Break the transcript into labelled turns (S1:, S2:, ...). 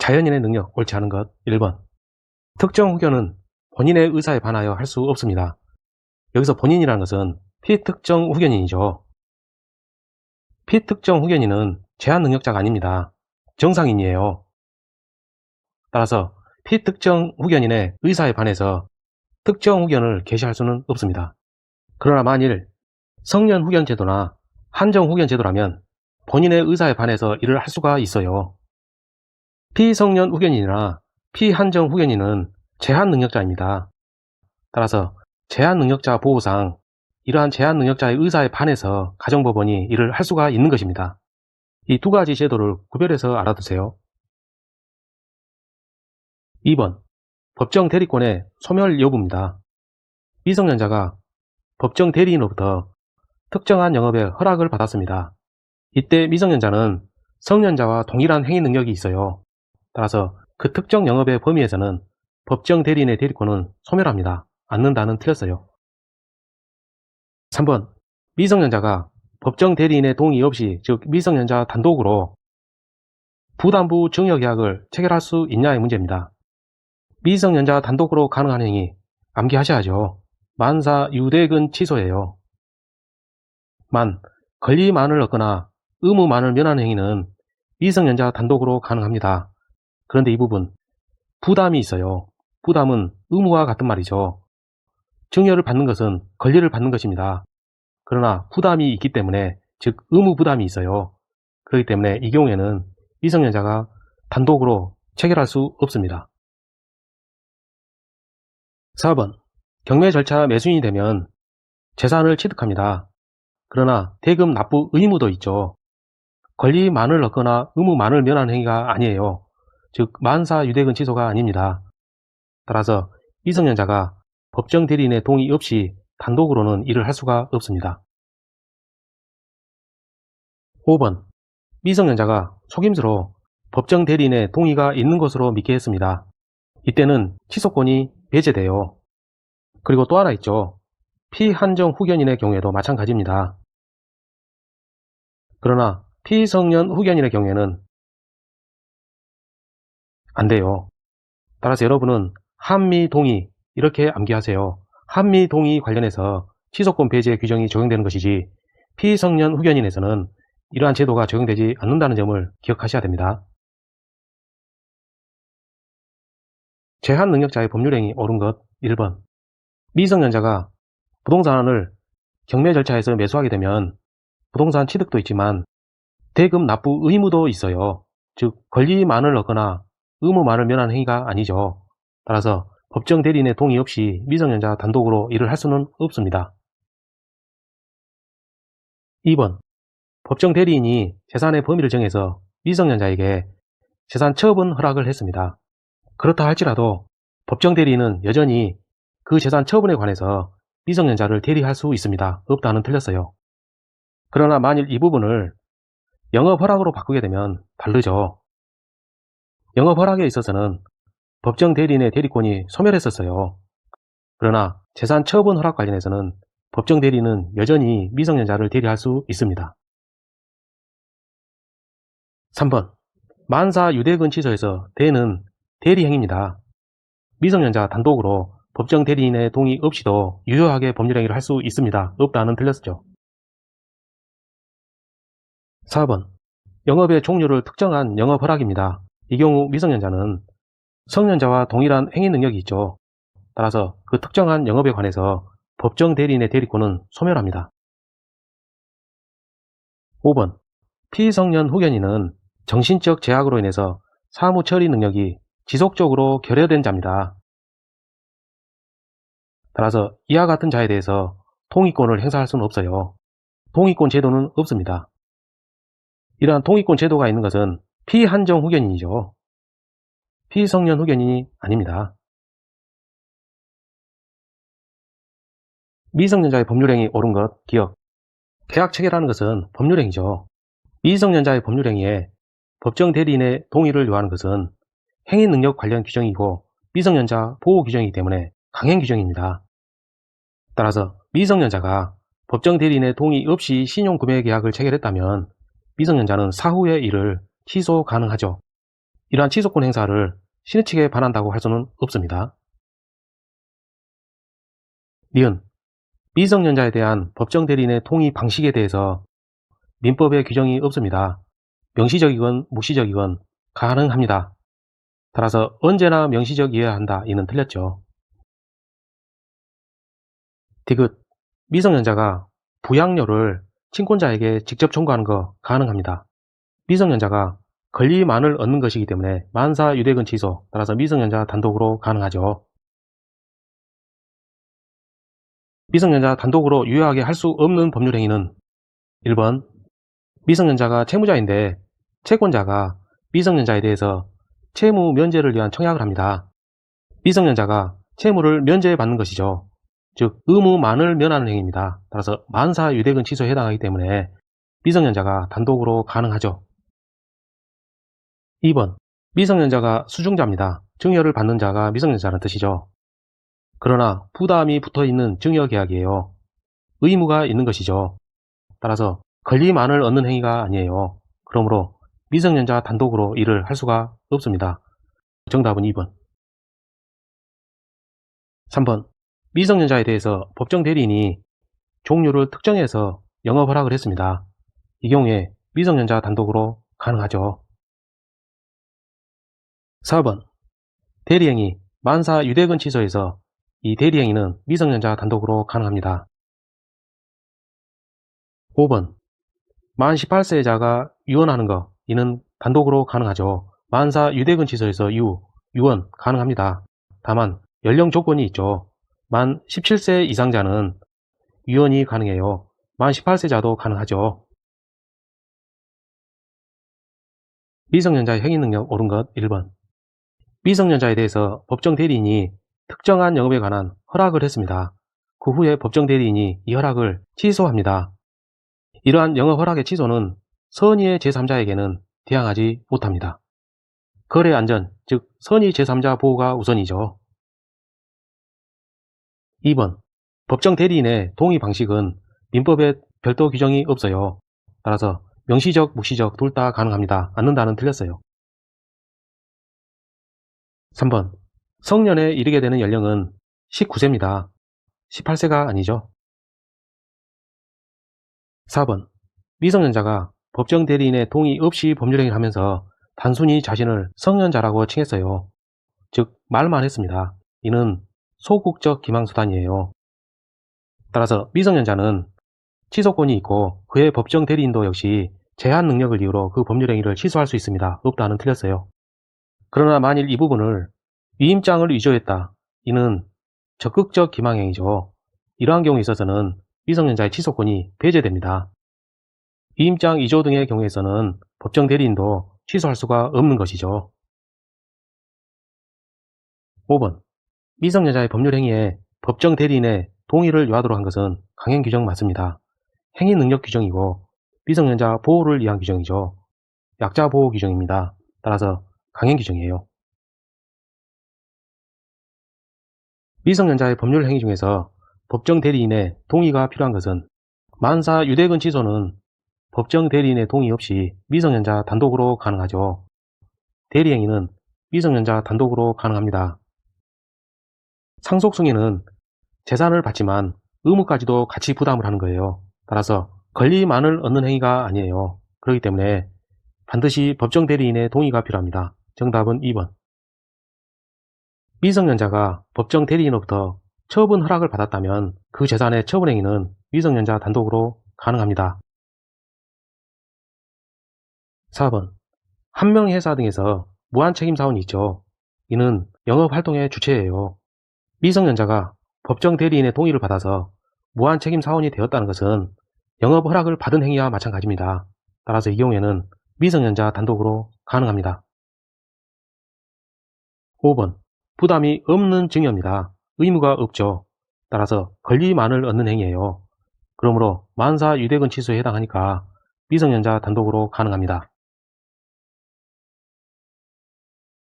S1: 자연인의 능력 옳지 않은 것 1번. 특정 후견은 본인의 의사에 반하여 할 수 없습니다. 여기서 본인이라는 것은 피특정 후견인이죠. 피특정 후견인은 제한 능력자가 아닙니다. 정상인이에요. 따라서 피특정 후견인의 의사에 반해서 특정 후견을 개시할 수는 없습니다. 그러나 만일 성년 후견 제도나 한정 후견 제도라면 본인의 의사에 반해서 일을 할 수가 있어요. 피성년 후견인이나 피한정 후견인은 제한 능력자입니다. 따라서 제한 능력자 보호상 이러한 제한 능력자의 의사에 반해서 가정법원이 일을 할 수가 있는 것입니다. 이 두 가지 제도를 구별해서 알아두세요. 2번. 법정 대리권의 소멸 여부입니다. 미성년자가 법정 대리인으로부터 특정한 영업에 허락을 받았습니다. 이때 미성년자는 성년자와 동일한 행위 능력이 있어요. 따라서 그 특정 영업의 범위에서는 법정 대리인의 대리권은 소멸합니다. 않는다는 틀렸어요. 3번. 미성년자가 법정 대리인의 동의 없이, 즉 미성년자 단독으로 부담부 증여계약을 체결할 수 있냐의 문제입니다. 미성년자 단독으로 가능한 행위 암기하셔야죠. 만사 유대근 취소예요. 권리만을 얻거나 의무만을 면하는 행위는 미성년자 단독으로 가능합니다. 그런데 이 부분 부담이 있어요. 부담은 의무와 같은 말이죠. 증여를 받는 것은 권리를 받는 것입니다. 그러나 부담이 있기 때문에, 즉 의무 부담이 있어요. 그렇기 때문에 이 경우에는 미성년자가 단독으로 체결할 수 없습니다. 4번. 경매 절차 매수인이 되면 재산을 취득합니다. 그러나 대금 납부 의무도 있죠. 권리만을 얻거나 의무만을 면하는 행위가 아니에요. 즉 만사 유대근 취소가 아닙니다. 따라서 미성년자가 법정 대리인의 동의 없이 단독으로는 일을 할 수가 없습니다. 5번. 미성년자가 속임수로 법정 대리인의 동의가 있는 것으로 믿게 했습니다. 이때는 취소권이 배제돼요. 그리고 또 하나 있죠. 피한정 후견인의 경우에도 마찬가지입니다. 그러나 피성년 후견인의 경우에는 안 돼요. 따라서 여러분은 한미동의 이렇게 암기하세요. 한미동의 관련해서 취소권 배제 규정이 적용되는 것이지 피성년 후견인에서는 이러한 제도가 적용되지 않는다는 점을 기억하셔야 됩니다. 제한 능력자의 법률행위 옳은 것 1번. 미성년자가 부동산을 경매 절차에서 매수하게 되면 부동산 취득도 있지만 대금 납부 의무도 있어요. 즉 권리만을 얻거나 의무만을 면하는 행위가 아니죠. 따라서 법정 대리인의 동의 없이 미성년자 단독으로 일을 할 수는 없습니다. 2번. 법정 대리인이 재산의 범위를 정해서 미성년자에게 재산 처분 허락을 했습니다. 그렇다 할지라도 법정 대리인은 여전히 그 재산 처분에 관해서 미성년자를 대리할 수 있습니다. 없다는 틀렸어요. 그러나 만일 이 부분을 영업 허락으로 바꾸게 되면 다르죠. 영업 허락에 있어서는 법정 대리인의 대리권이 소멸했었어요. 그러나 재산 처분 허락 관련해서는 법정 대리인은 여전히 미성년자를 대리할 수 있습니다. 3번. 만사 유대근 취소에서 대는 대리행위입니다. 미성년자 단독으로 법정 대리인의 동의 없이도 유효하게 법률행위를 할 수 있습니다. 없다는 틀렸죠. 4번. 영업의 종류를 특정한 영업 허락입니다. 이 경우 미성년자는 성년자와 동일한 행위 능력이 있죠. 따라서 그 특정한 영업에 관해서 법정 대리인의 대리권은 소멸합니다. 5번. 피성년 후견인은 정신적 제약으로 인해서 사무 처리 능력이 지속적으로 결여된 자입니다. 따라서 이와 같은 자에 대해서 동의권을 행사할 수는 없어요. 동의권 제도는 없습니다. 이러한 동의권 제도가 있는 것은 피한정 후견인이죠. 피성년 후견인이 아닙니다. 미성년자의 법률행위 옳은 것 기억. 계약 체결하는 것은 법률행위죠. 미성년자의 법률행위에 법정 대리인의 동의를 요하는 것은 행위능력 관련 규정이고 미성년자 보호 규정이기 때문에 강행 규정입니다. 따라서 미성년자가 법정 대리인의 동의 없이 신용구매 계약을 체결했다면 미성년자는 사후의 일을 취소 가능하죠. 이러한 취소권 행사를 신의 반한다고 할 수는 없습니다. 니은 미성년자에 대한 법정 대리인의 통의 방식에 대해서 민법에 규정이 없습니다. 명시적이건 묵시적이건 가능합니다. 따라서 언제나 명시적이어야 한다. 이는 틀렸죠. 디귿 미성년자가 부양료를 친권자에게 직접 청구하는 거 가능합니다. 미성년자가 권리만을 얻는 것이기 때문에 만사 유대근 취소, 따라서 미성년자 단독으로 가능하죠. 미성년자 단독으로 유효하게 할 수 없는 법률행위는 1번 미성년자가 채무자인데 채권자가 미성년자에 대해서 채무 면제를 위한 청약을 합니다. 미성년자가 채무를 면제받는 것이죠. 즉 의무만을 면하는 행위입니다. 따라서 만사 유대근 취소에 해당하기 때문에 미성년자가 단독으로 가능하죠. 2번 미성년자가 수중자입니다. 증여를 받는 자가 미성년자라는 뜻이죠. 그러나 부담이 붙어있는 증여계약이에요. 의무가 있는 것이죠. 따라서 권리만을 얻는 행위가 아니에요. 그러므로 미성년자 단독으로 일을 할 수가 없습니다. 정답은 2번. 3번 미성년자에 대해서 법정 대리인이 종류를 특정해서 영업 허락을 했습니다. 이 경우에 미성년자 단독으로 가능하죠. 4번 대리행위 만사 유대근 취소에서 이 대리행위는 미성년자 단독으로 가능합니다. 5번 만 18세자가 유언하는 것, 이는 단독으로 가능하죠. 만사 유대근 취소에서 유언 가능합니다. 다만 연령 조건이 있죠. 만 17세 이상자는 유언이 가능해요. 만 18세자도 가능하죠. 미성년자의 행위능력 옳은 것 1번 미성년자에 대해서 법정 대리인이 특정한 영업에 관한 허락을 했습니다. 그 후에 법정 대리인이 이 허락을 취소합니다. 이러한 영업 허락의 취소는 선의의 제3자에게는 대항하지 못합니다. 거래 안전, 즉 선의 제3자 보호가 우선이죠. 2번 법정 대리인의 동의 방식은 민법에 별도 규정이 없어요. 따라서 명시적, 묵시적 둘 다 가능합니다. 않는다는 틀렸어요. 3번 성년에 이르게 되는 연령은 19세입니다. 18세가 아니죠. 4번 미성년자가 법정 대리인의 동의 없이 법률행위를 하면서 단순히 자신을 성년자라고 칭했어요. 즉 말만 했습니다. 이는 소극적 기망수단이에요. 따라서 미성년자는 취소권이 있고 그의 법정 대리인도 역시 제한 능력을 이유로 그 법률행위를 취소할 수 있습니다. 없다는 틀렸어요. 그러나 만일 이 부분을 위임장을 위조했다. 이는 적극적 기망행위죠. 이러한 경우에 있어서는 미성년자의 취소권이 배제됩니다. 위임장 위조 등의 경우에서는 법정 대리인도 취소할 수가 없는 것이죠. 5번 미성년자의 법률행위에 법정 대리인의 동의를 요하도록 한 것은 강행 규정 맞습니다. 행위 능력 규정이고 미성년자 보호를 위한 규정이죠. 약자 보호 규정입니다. 따라서 강행 규정이에요. 미성년자의 법률 행위 중에서 법정 대리인의 동의가 필요한 것은 만사 유대근 취소는 법정 대리인의 동의 없이 미성년자 단독으로 가능하죠. 대리행위는 미성년자 단독으로 가능합니다. 상속승인은 재산을 받지만 의무까지도 같이 부담을 하는 거예요. 따라서 권리만을 얻는 행위가 아니에요. 그렇기 때문에 반드시 법정 대리인의 동의가 필요합니다. 정답은 2번. 미성년자가 법정 대리인으로부터 처분 허락을 받았다면 그 재산의 처분 행위는 미성년자 단독으로 가능합니다. 4번 한명회사 등에서 무한책임사원이 있죠. 이는 영업활동의 주체예요. 미성년자가 법정 대리인의 동의를 받아서 무한책임사원이 되었다는 것은 영업허락을 받은 행위와 마찬가지입니다. 따라서 이 경우에는 미성년자 단독으로 가능합니다. 5번 부담이 없는 증여입니다. 의무가 없죠. 따라서 권리만을 얻는 행위예요. 그러므로 만사 유대근 취소에 해당하니까 미성년자 단독으로 가능합니다.